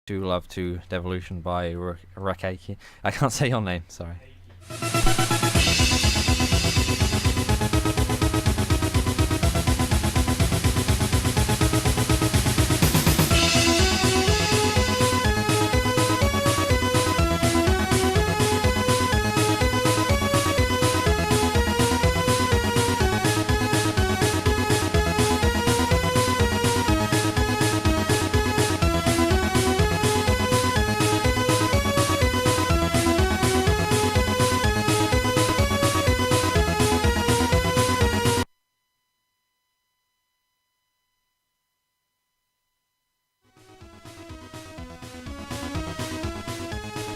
Do Love to Devolution by Rueake. I can't say your name, sorry.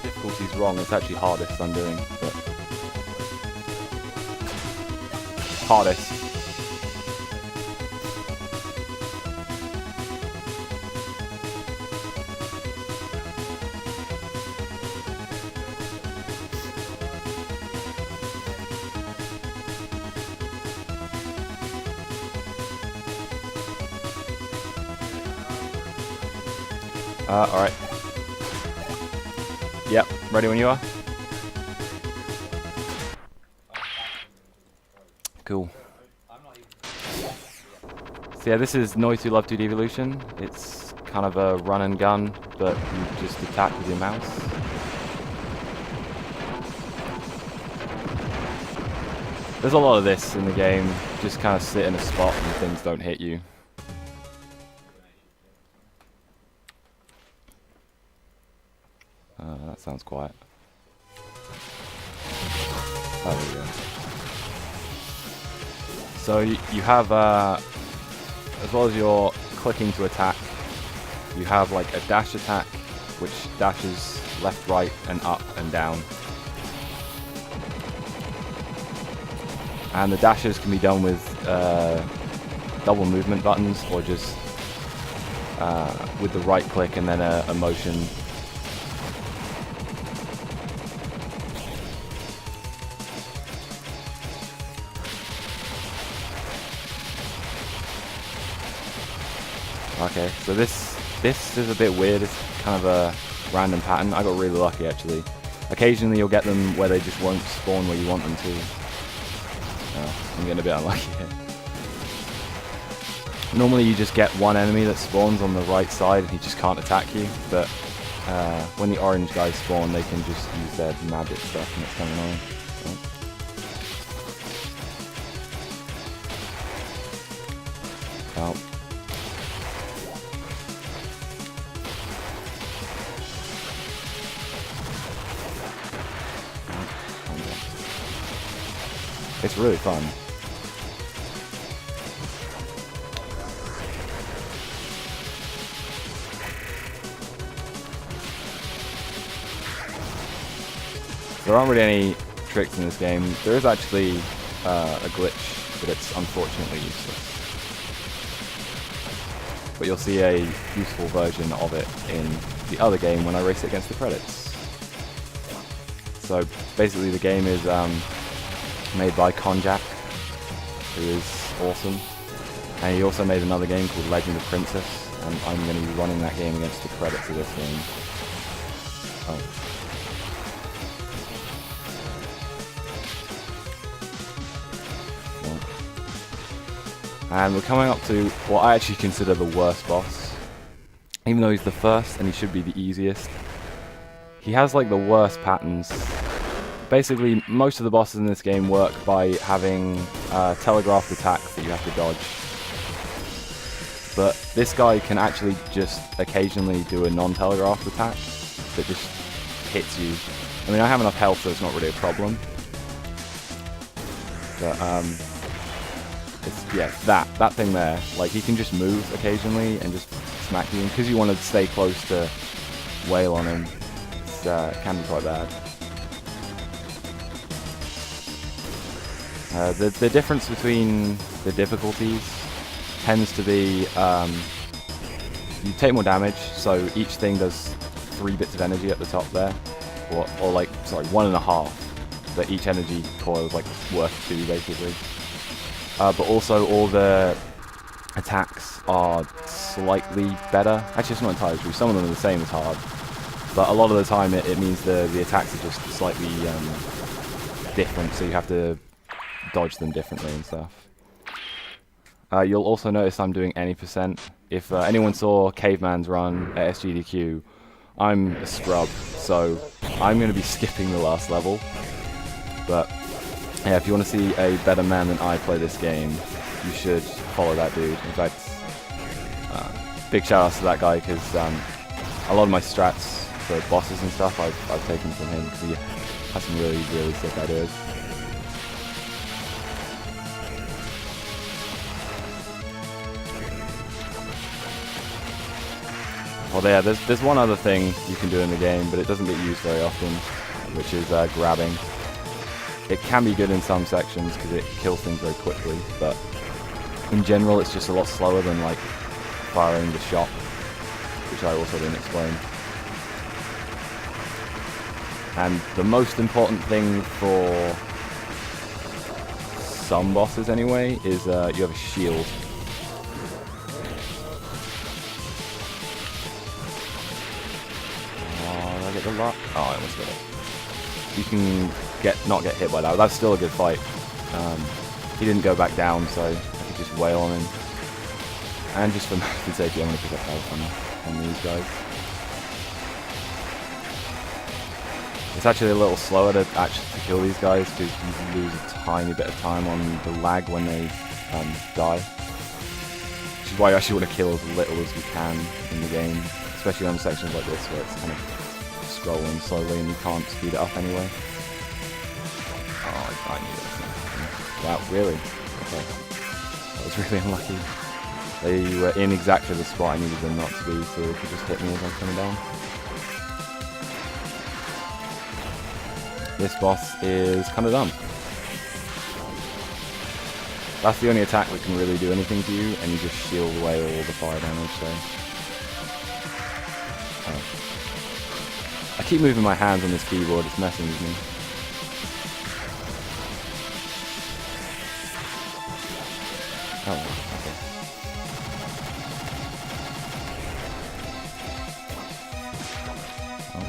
Difficulty's wrong, it's actually hardest I'm doing, but hardest. Alright. Yep, ready when you are. Cool. So yeah, this is Noitu Love to Devolution. It's kind of a run and gun, but you just attack with your mouse. There's a lot of this in the game. Just kind of sit in a spot and things don't hit you. That sounds quiet. Oh, there we go. So you have, as well as your clicking to attack, you have like a dash attack, which dashes left, right, and up and down. And the dashes can be done with double movement buttons, or just with the right click and then a motion. Okay, so this is a bit weird. It's kind of a random pattern. I got really lucky actually. Occasionally you'll get them where they just won't spawn where you want them to. I'm getting a bit unlucky here. Normally you just get one enemy that spawns on the right side and he just can't attack you, but when the orange guys spawn they can just use their magic stuff and it's kind of annoying. Oh. It's really fun. There aren't really any tricks in this game. There is actually a glitch, but it's unfortunately useless. But you'll see a useful version of it in the other game when I race it against the credits. So basically the game is made by Konjac, who is awesome, and he also made another game called Legend of Princess, and I'm going to be running that game against the credits of this game. And we're coming up to what I actually consider the worst boss. Even though he's the first and he should be the easiest, he has like the worst patterns. Basically, most of the bosses in this game work by having telegraphed attacks that you have to dodge. But this guy can actually just occasionally do a non-telegraphed attack that just hits you. I mean, I have enough health so it's not really a problem. But it's, yeah, that thing there. Like, he can just move occasionally and just smack you. And because you want to stay close to wail on him, it can be quite bad. The difference between the difficulties tends to be you take more damage, so each thing does 3 bits of energy at the top there, or like, sorry, 1.5, but each energy coil is like worth 2 basically. But also all the attacks are slightly better. Actually, it's not entirely true. Some of them are the same as hard, but a lot of the time it means the attacks are just slightly different, so you have to dodge them differently and stuff. You'll also notice I'm doing any %. If anyone saw Caveman's run at SGDQ, I'm a scrub, so I'm going to be skipping the last level. But yeah, if you want to see a better man than I play this game, you should follow that dude. In fact, big shout outs to that guy, because a lot of my strats for bosses and stuff I've taken from him, because he has some really, really sick ideas. Well, yeah, there's one other thing you can do in the game, but it doesn't get used very often, which is grabbing. It can be good in some sections because it kills things very quickly, but in general it's just a lot slower than like firing the shot, which I also didn't explain. And the most important thing for some bosses anyway is you have a shield. The lot. Oh, I almost got it. You can not get hit by that. That's still a good fight. He didn't go back down, so I could just wail on him. And just for method safety, I'm going to pick up health on these guys. It's actually a little slower to kill these guys because you lose a tiny bit of time on the lag when they die. Which is why you actually want to kill as little as you can in the game, especially on sections like this where it's kind of scrolling slowly and you can't speed it up anyway. Oh, I knew it. Wow, really? Okay. That was really unlucky. They were in exactly the spot I needed them not to be, so they could just hit me as I'm coming down. This boss is kind of dumb. That's the only attack that can really do anything to you, and you just shield away all the fire damage, so... Oh. I keep moving my hands on this keyboard, it's messing with me. Oh, okay. Oh.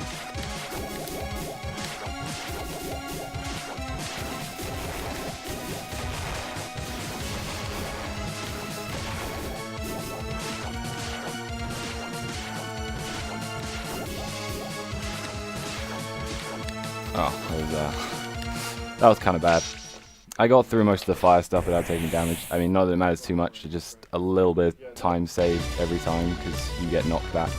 Oh, that was kind of bad. I got through most of the fire stuff without taking damage. I mean, not that it matters too much, just a little bit of time saved every time because you get knocked back.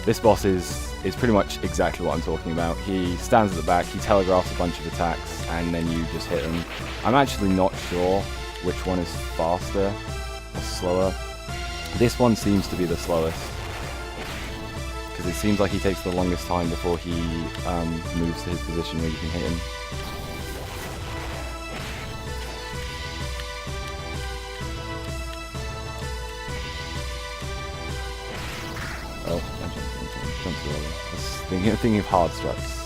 This boss is pretty much exactly what I'm talking about. He stands at the back, he telegraphs a bunch of attacks, and then you just hit him. I'm actually not sure which one is faster or slower. This one seems to be the slowest, because it seems like he takes the longest time before he moves to his position where you can hit him. Oh, I jumped too early. I was thinking of hard strikes.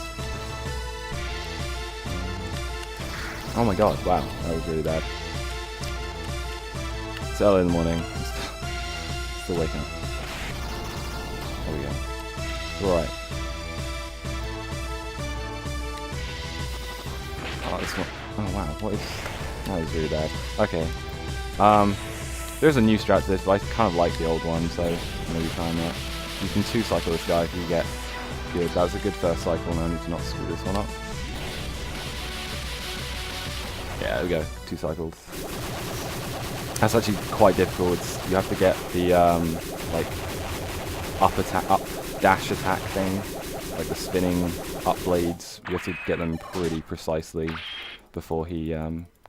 Oh my god, wow, that was really bad. It's early in the morning. Still waking up. There we go. Right. Oh, this one. Oh wow, what is... That was really bad. Okay. There's a new strat to this, but I kind of like the old one, so maybe try that. You can 2-cycle this guy if you get good. That was a good first cycle, now I need to not screw this one up. Yeah, there we go. 2 cycles. That's actually quite difficult. You have to get the like up dash attack thing, like the spinning up blades. You have to get them pretty precisely before he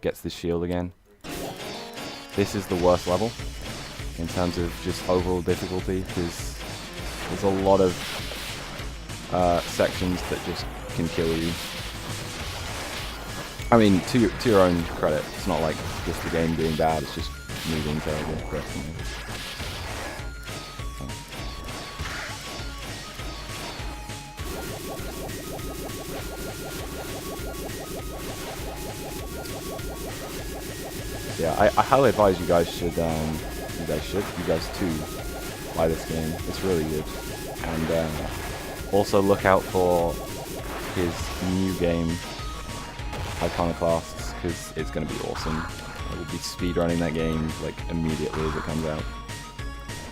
gets this shield again. This is the worst level in terms of just overall difficulty, because there's a lot of sections that just can kill you. I mean, to your own credit, it's not like just the game being bad, it's just moving terribly. Yeah, I highly advise you guys should you guys should. You guys too buy this game. It's really good. And also look out for his new game, Iconoclasts, because it's going to be awesome. I will be speedrunning that game like immediately as it comes out.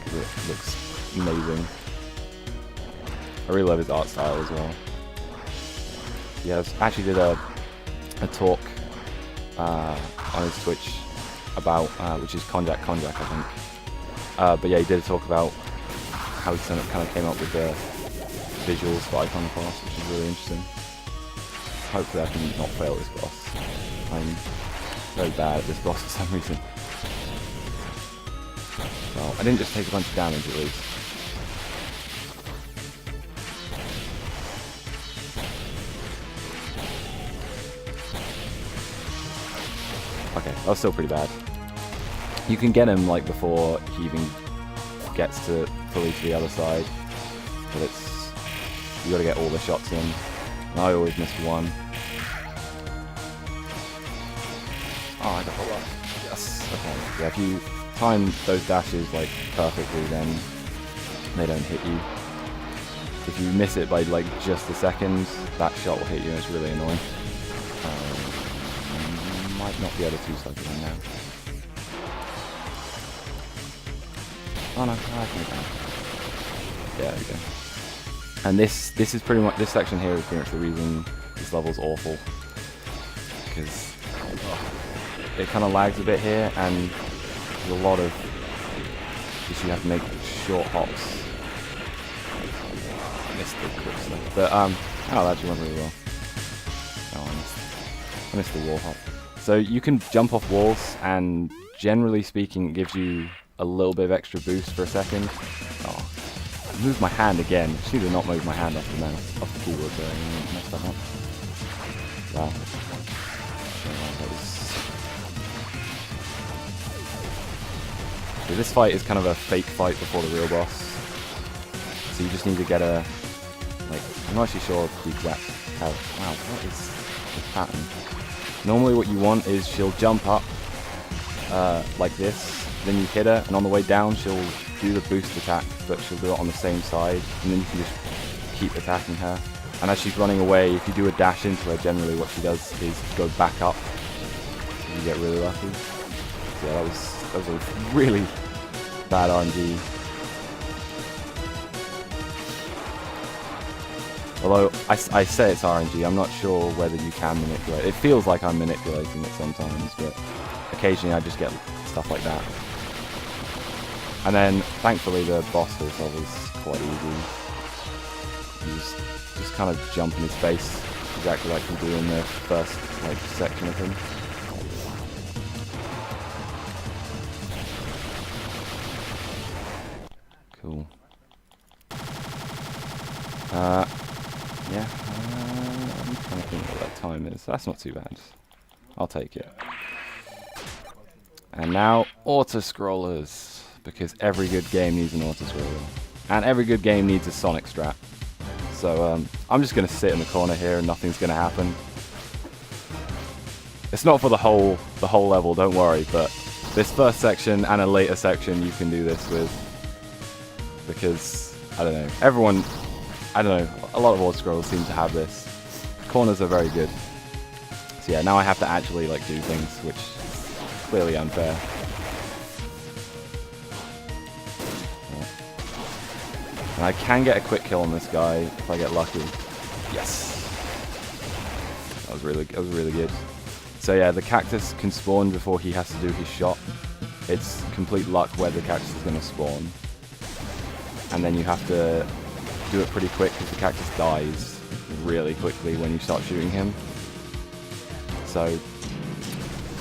It looks amazing. I really love his art style as well. Yeah, I actually did a talk on his Twitch about, which is Konjac, I think. But yeah, he did a talk about how he kind of came up with the visuals for Iconoclast, which is really interesting. Hopefully I can not fail this boss. I'm very bad at this boss for some reason. Well, I didn't just take a bunch of damage at least. Okay, that was still pretty bad. You can get him like before he even gets to fully to the other side, but you gotta get all the shots in. And I always miss one. Oh, I got the one. Yes. Okay. Yeah, if you time those dashes like perfectly, then they don't hit you. If you miss it by like just a second, that shot will hit you, and it's really annoying. Might not be able to two-slice it now. Oh no, I can go. Yeah, there we go. And this is pretty much, this section here is pretty much the reason this level's awful. Because it kind of lags a bit here, and there's a lot of you have to make short hops. I missed the quick stuff. But oh, that actually went really well. Oh, I missed the wall hop. So you can jump off walls, and generally speaking, it gives you a little bit of extra boost for a second. Oh, I moved my hand again. I should have not moved my hand off the mouse, off the keyboard there, and messed that up. Wow. That was... So this fight is kind of a fake fight before the real boss. So you just need to get a... Like, I'm not actually sure the exact how... Wow, what is the pattern? Normally what you want is she'll jump up like this, then you hit her, and on the way down she'll do the boost attack, but she'll do it on the same side, and then you can just keep attacking her. And as she's running away, if you do a dash into her, generally what she does is go back up. You get really lucky. So yeah, that was a really bad RNG. Although I say it's RNG, I'm not sure whether you can manipulate. It feels like I'm manipulating it sometimes, but occasionally I just get stuff like that. And then, thankfully, the boss for this level is quite easy. You just kind of jump in his face, exactly like you do in the first section of him. Cool. Yeah, I'm trying to think what that time is. That's not too bad. I'll take it. And now, auto-scrollers. Because every good game needs an auto-scroller. And every good game needs a Sonic strat. So, I'm just going to sit in the corner here and nothing's going to happen. It's not for the whole level, don't worry, but this first section and a later section you can do this with. Because, I don't know, a lot of auto-scrollers seem to have this. Corners are very good. So yeah, now I have to actually do things, which is clearly unfair. Yeah. And I can get a quick kill on this guy if I get lucky. Yes! That was really good. So yeah, the cactus can spawn before he has to do his shot. It's complete luck where the cactus is going to spawn. And then you have to do it pretty quick because the cactus dies really quickly when you start shooting him. So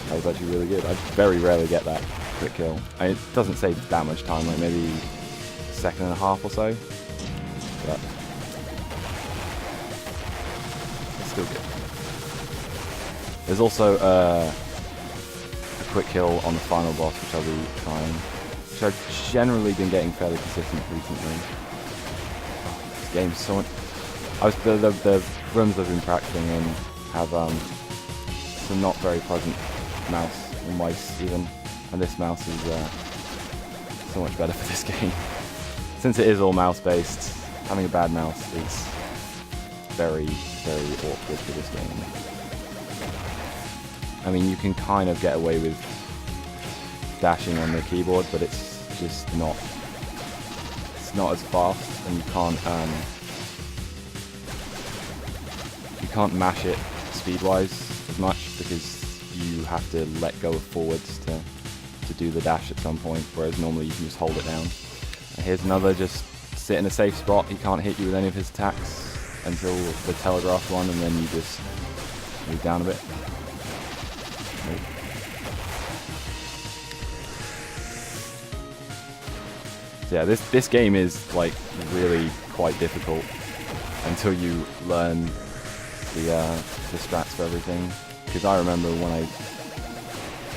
that was actually really good. I very rarely get that quick kill. It doesn't save that much time, like maybe a second and a half or so. But it's still good. There's also a quick kill on the final boss, which I'll be trying. Which I've generally been getting fairly consistent recently. This game's so much... the rooms I've been practicing in have some not very pleasant mouse and mice even, and this mouse is so much better for this game. Since it is all mouse-based, having a bad mouse is very, very awkward for this game. I mean, you can kind of get away with dashing on the keyboard, but it's just not. It's not as fast, and you can't mash it speed-wise as much because you have to let go of forwards to do the dash at some point, whereas normally you can just hold it down. And here's another, just sit in a safe spot. He can't hit you with any of his attacks until the telegraph one, and then you just move down a bit. Nope. So yeah, this game is like really quite difficult until you learn the strats for everything. Because I remember when I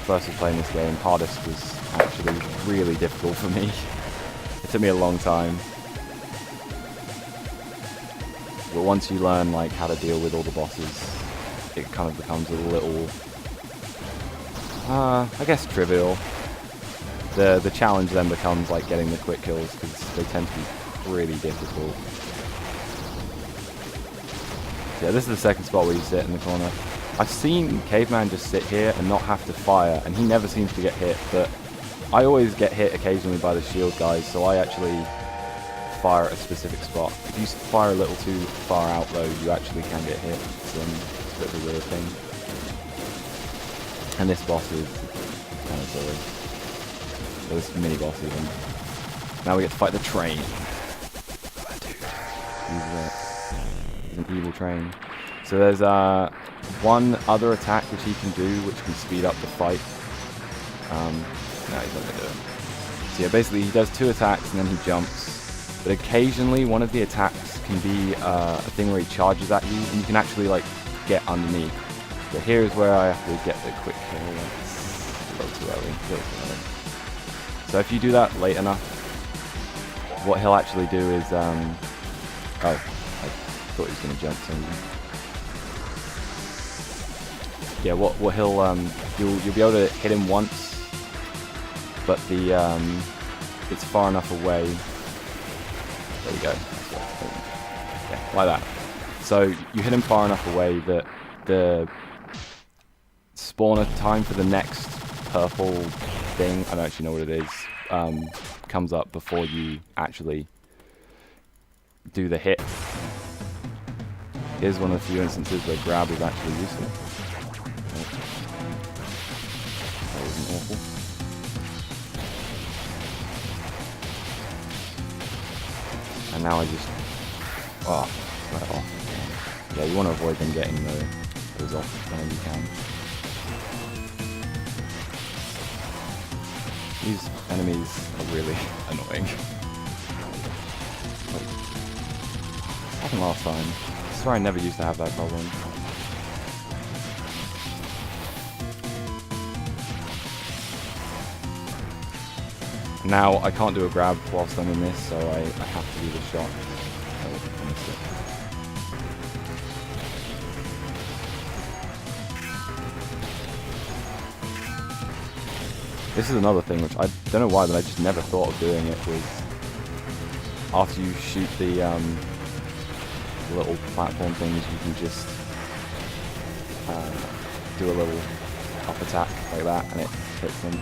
first was playing this game, hardest was actually really difficult for me. It took me a long time. But once you learn like how to deal with all the bosses, it kind of becomes a little, I guess, trivial. The challenge then becomes like getting the quick kills, because they tend to be really difficult. So yeah, this is the second spot where you sit in the corner. I've seen Caveman just sit here and not have to fire, and he never seems to get hit, but I always get hit occasionally by the shield guys, so I actually fire at a specific spot. If you fire a little too far out though, you actually can get hit. It's a bit of a weird thing. And this boss is kind of silly. This mini boss even. Now we get to fight the train. He's an evil train. So there's one other attack which he can do, which can speed up the fight. No, he's not going to do it. So yeah, basically he does two attacks and then he jumps. But occasionally one of the attacks can be a thing where he charges at you, and you can actually like get underneath. But here's where I have to get the quick kill. It's a little too early. So if you do that late enough, what he'll actually do is oh, I thought he was going to jump something. Yeah, what he'll you'll be able to hit him once, but the it's far enough away. There we go. Yeah, like that. So you hit him far enough away that the spawner time for the next purple thing, I don't actually know what it is, comes up before you actually do the hit. Here's one of the few instances where grab is actually useful. That wasn't awful. And now I just... oh, right off. Yeah, you want to avoid them getting those off whenever you can. These enemies are really annoying. Like, happened last time. I swear I never used to have that problem. Now I can't do a grab whilst I'm in this, so I have to do the shot. So I missed it. This is another thing which I don't know why, but I just never thought of doing it, was after you shoot the little platform things, you can just do a little up attack like that and it hits them.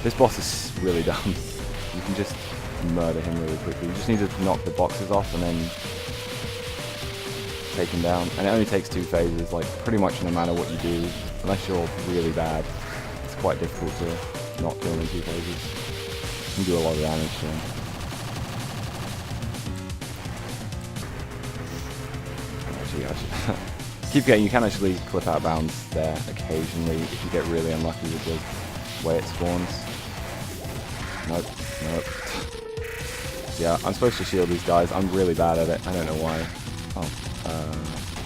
This boss is really dumb. You can just murder him really quickly. You just need to knock the boxes off and then take him down. And it only takes 2 phases, like pretty much no matter what you do, unless you're really bad, it's quite difficult to not kill him in 2 phases. You can do a lot of damage to him. Actually, keep getting, you can actually clip out of bounds there occasionally if you get really unlucky with the way it spawns. Nope, nope. Yeah, I'm supposed to shield these guys. I'm really bad at it. I don't know why. Oh,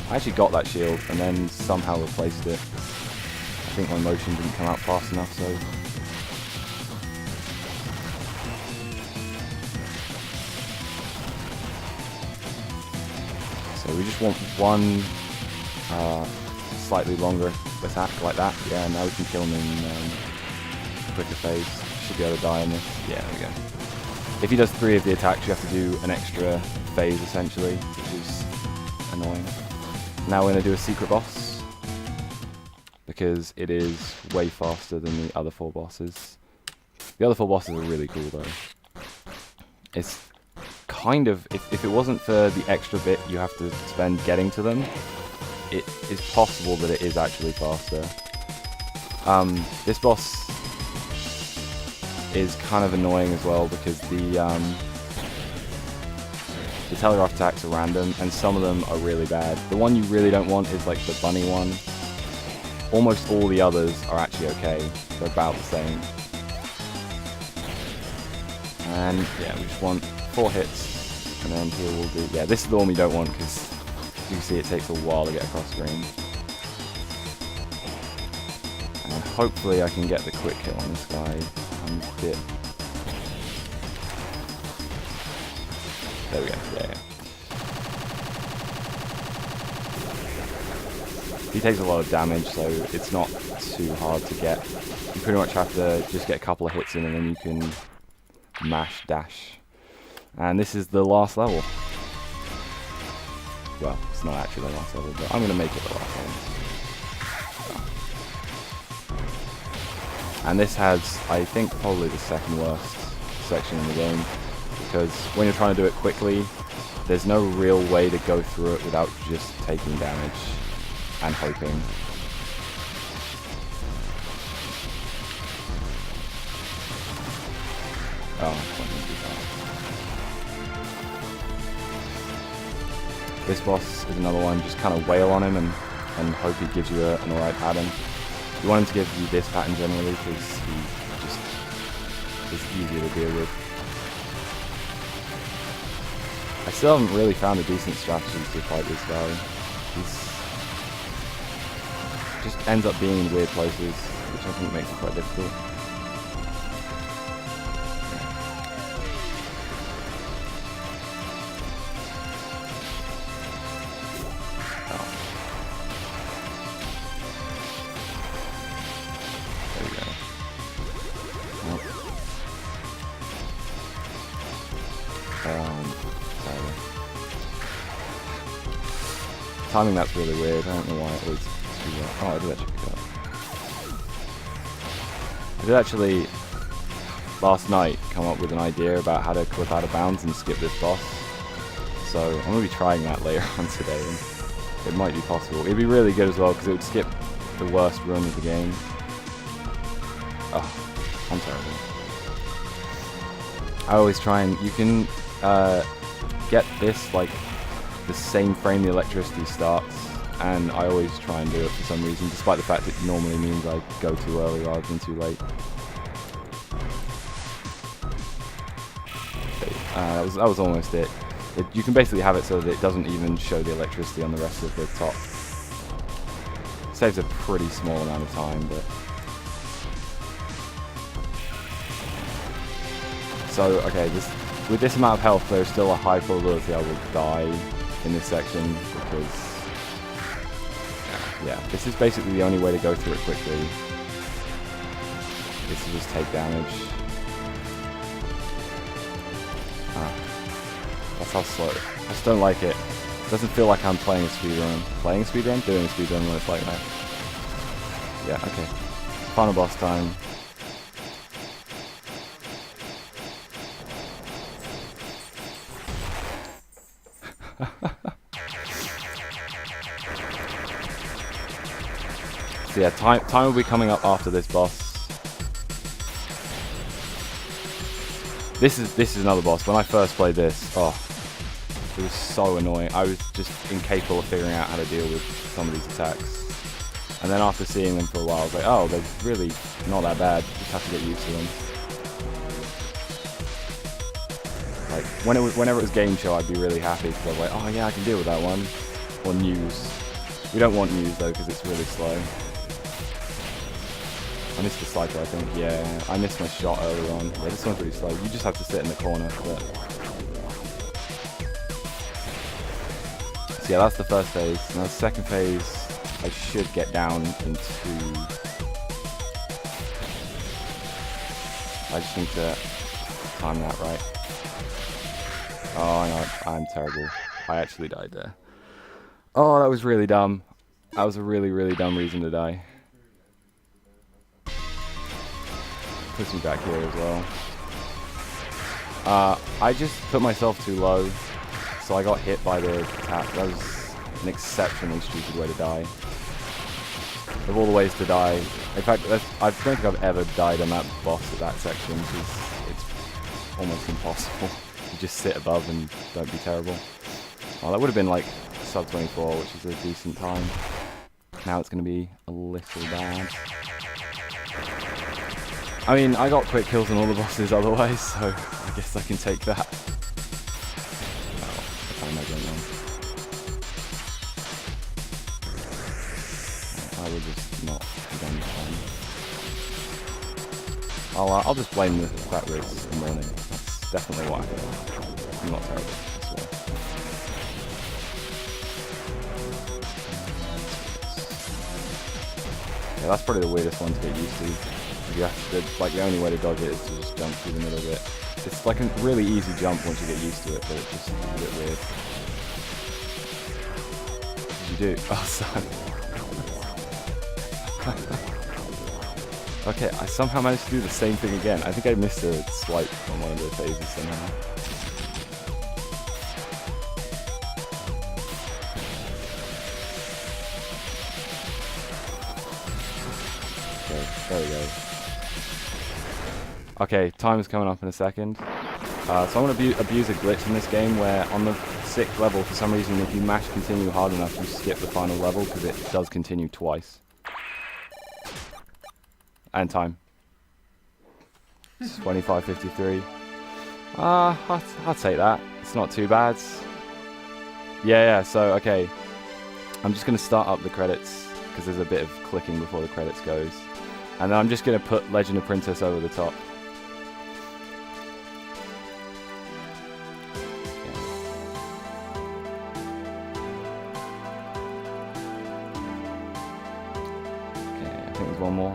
I actually got that shield and then somehow replaced it. I think my motion didn't come out fast enough, so... So we just want one slightly longer attack like that. Yeah, now we can kill him in quicker phase. Should be able to die in this. Yeah, there we go. if he does 3 of the attacks, you have to do an extra phase essentially, which is annoying. Now we're going to do a secret boss, because it is way faster than the other 4 bosses. The other 4 bosses are really cool though. It's kind of, if it wasn't for the extra bit you have to spend getting to them, it is possible that it is actually faster. This boss is kind of annoying as well because the telegraph attacks are random and some of them are really bad. The one you really don't want is like the bunny one. Almost all the others are actually okay. They're about the same. And yeah, we just want 4 hits, and then here we'll do, yeah, this is the one we don't want because you can see it takes a while to get across screen. And hopefully I can get the quick hit on this guy. I'm a bit... There we go, yeah. He takes a lot of damage, so it's not too hard to get. You pretty much have to just get a couple of hits in and then you can mash dash. And this is the last level. Well, it's not actually the last level, but I'm going to make it the last level. And this has, I think, probably the second worst section in the game, because when you're trying to do it quickly, there's no real way to go through it without just taking damage and hoping. Oh, I can't do that. This boss is another one, just kind of wail on him and hope he gives you an alright pattern. You want him to give you this pattern generally because he just is easier to deal with. I still haven't really found a decent strategy to fight this guy. He's just ends up being in weird places, which I think makes it quite difficult. Timing that's really weird, I don't know why it was too well. Oh, I did actually pick it up. I did actually, last night, come up with an idea about how to clip out of bounds and skip this boss. So I'm going to be trying that later on today, and it might be possible. It'd be really good as well, because it would skip the worst run of the game. Oh, I'm terrible. I always try and, you can get this, like, the same frame the electricity starts, and I always try and do it for some reason, despite the fact it normally means I go too early rather than too late. That was almost it. You can basically have it so that it doesn't even show the electricity on the rest of the top. Saves a pretty small amount of time, but... So, okay, with this amount of health, there's still a high probability I will die in this section, because yeah, this is basically the only way to go through it quickly. This is just take damage. That's how slow. I just don't like it. It doesn't feel like I'm playing a speedrun. Playing a speedrun? Doing a speedrun when it's like that. Yeah, okay. Final boss time. So yeah, time will be coming up after this boss. This is another boss. When I first played this, oh, it was so annoying. I was just incapable of figuring out how to deal with some of these attacks. And then after seeing them for a while, I was like, oh, they're really not that bad. Just have to get used to them. Like whenever it was game show, I'd be really happy because I was like, oh yeah, I can deal with that one. Or news. We don't want news though because it's really slow. I missed the cycle, I think. Yeah, I missed my shot earlier on. Yeah, this one's pretty slow. You just have to sit in the corner. But... So yeah, that's the first phase. Now the second phase, I should get down into... I just need to time that right. Oh, no, I'm terrible. I actually died there. Oh, that was really dumb. That was a really, really dumb reason to die. Puts me back here as well. I just put myself too low, so I got hit by the tap. That was an exceptionally stupid way to die. Of all the ways to die, in fact, I don't think I've ever died on that boss at that section, because it's almost impossible. You just sit above and don't be terrible. Oh, that would have been like sub 24, which is a decent time. Now it's going to be a little bad. I mean, I got quick kills on all the bosses otherwise, so I guess I can take that. Oh, I can't imagine wrong. I would just not have done that one. I'll just blame the fact that it's the morning. That's definitely why. I'm not terrible, I swear. Yeah, that's probably the weirdest one to get used to. You have to, like, the only way to dodge it is to just jump through the middle of it. It's like a really easy jump once you get used to it, but it just is a bit weird. What did you do? Oh, son. Okay, I somehow managed to do the same thing again. I think I missed a swipe on one of the phases somehow. Okay, there we go. Okay, time is coming up in a second. So I'm going to abuse a glitch in this game where on the 6th level, for some reason, if you mash continue hard enough, you skip the final level because it does continue twice. And time. It's 25:53. I'll take that. It's not too bad. Yeah, so, okay. I'm just going to start up the credits because there's a bit of clicking before the credits goes. And then I'm just going to put Legend of Princess over the top. Okay, I think there's one more.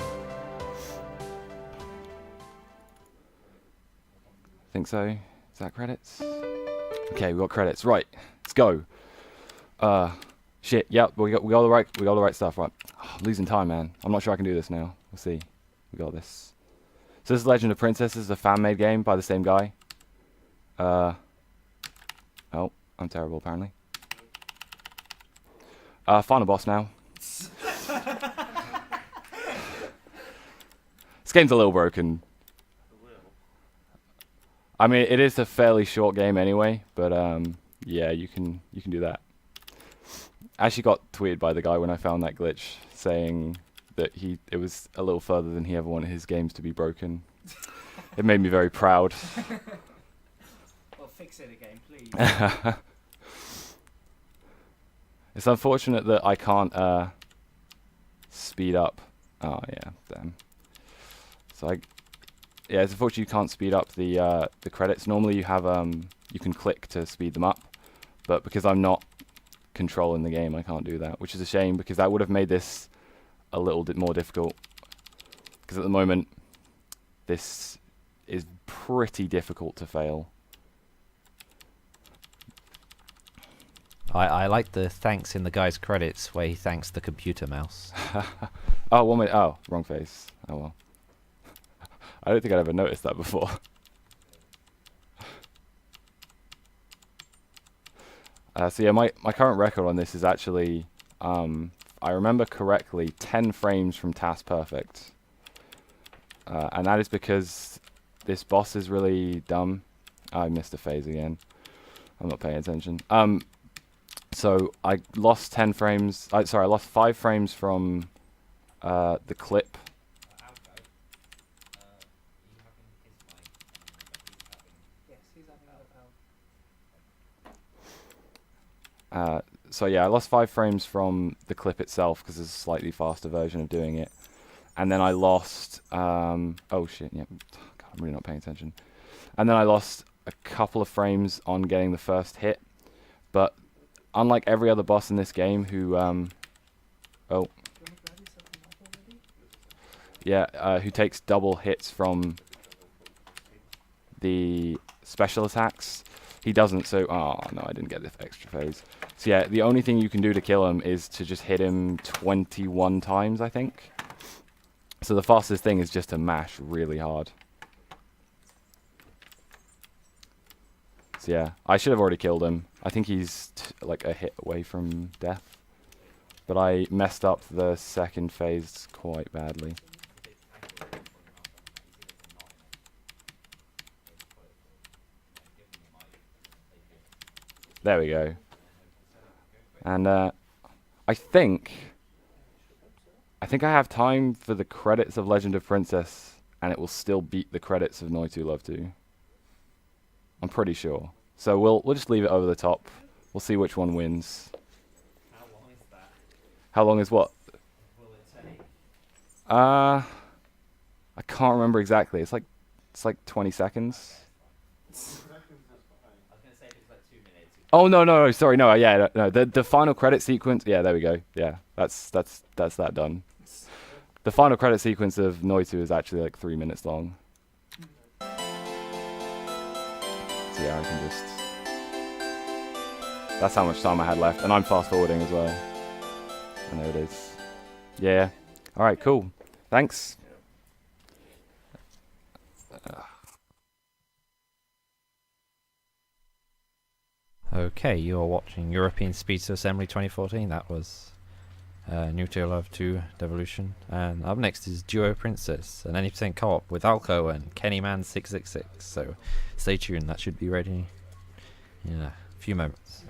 I think so. Is that credits? Okay, we got credits. Right, let's go. Shit. Yep, we got the right stuff. Right, losing time, man. I'm not sure I can do this now. We'll see. We got this. So this is Legend of Princess. This is a fan-made game by the same guy. Oh, I'm terrible apparently. Final boss now. This game's a little broken. I mean, it is a fairly short game anyway, but yeah, you can do that. I actually got tweeted by the guy when I found that glitch saying that it was a little further than he ever wanted his games to be broken. It made me very proud. Well, fix it again, please. It's unfortunate that I can't speed up. Oh yeah, damn. So yeah, it's unfortunate you can't speed up the credits. Normally you have you can click to speed them up, but because I'm not controlling the game, I can't do that, which is a shame because that would have made this a little bit more difficult. Because at the moment, this is pretty difficult to fail. I like the thanks in the guy's credits where he thanks the computer mouse. Oh, 1 minute. Oh, wrong face. Oh well. I don't think I'd ever noticed that before. So yeah, my current record on this is actually, I remember correctly, 10 frames from task perfect. And that is because this boss is really dumb. I missed a phase again. I'm not paying attention. So I lost 10 frames. Sorry, I lost 5 frames from the clip. So yeah, I lost 5 frames from the clip itself because there's a slightly faster version of doing it. And then I lost, oh shit, yeah, God, I'm really not paying attention. And then I lost a couple of frames on getting the first hit. But unlike every other boss in this game who, who takes double hits from the special attacks, He doesn't, so... Oh, no, I didn't get the extra phase. So yeah, the only thing you can do to kill him is to just hit him 21 times, I think. So the fastest thing is just to mash really hard. So yeah, I should have already killed him. I think he's like a hit away from death. But I messed up the second phase quite badly. There we go. And I think I have time for the credits of Legend of Princess, and it will still beat the credits of Noitu Love 2. I'm pretty sure. So we'll just leave it over the top. We'll see which one wins. How long is that? How long is what? Will it take? I can't remember exactly. It's like 20 seconds. I was gonna say it's like 2 minutes. Oh no, sorry, no, yeah, no. The final credit sequence. Yeah, there we go. Yeah, that's that done. The final credit sequence of Noitu is actually like 3 minutes long. So yeah, I can just... That's how much time I had left, and I'm fast forwarding as well. And there it is. Yeah. All right, cool. Thanks. Okay, you're watching European Speedster Assembly 2014. That was Noitu Love 2 Devolution. And up next is Duo Princess, an 80% co-op with Alco and Kennyman666. So stay tuned, that should be ready in a few moments.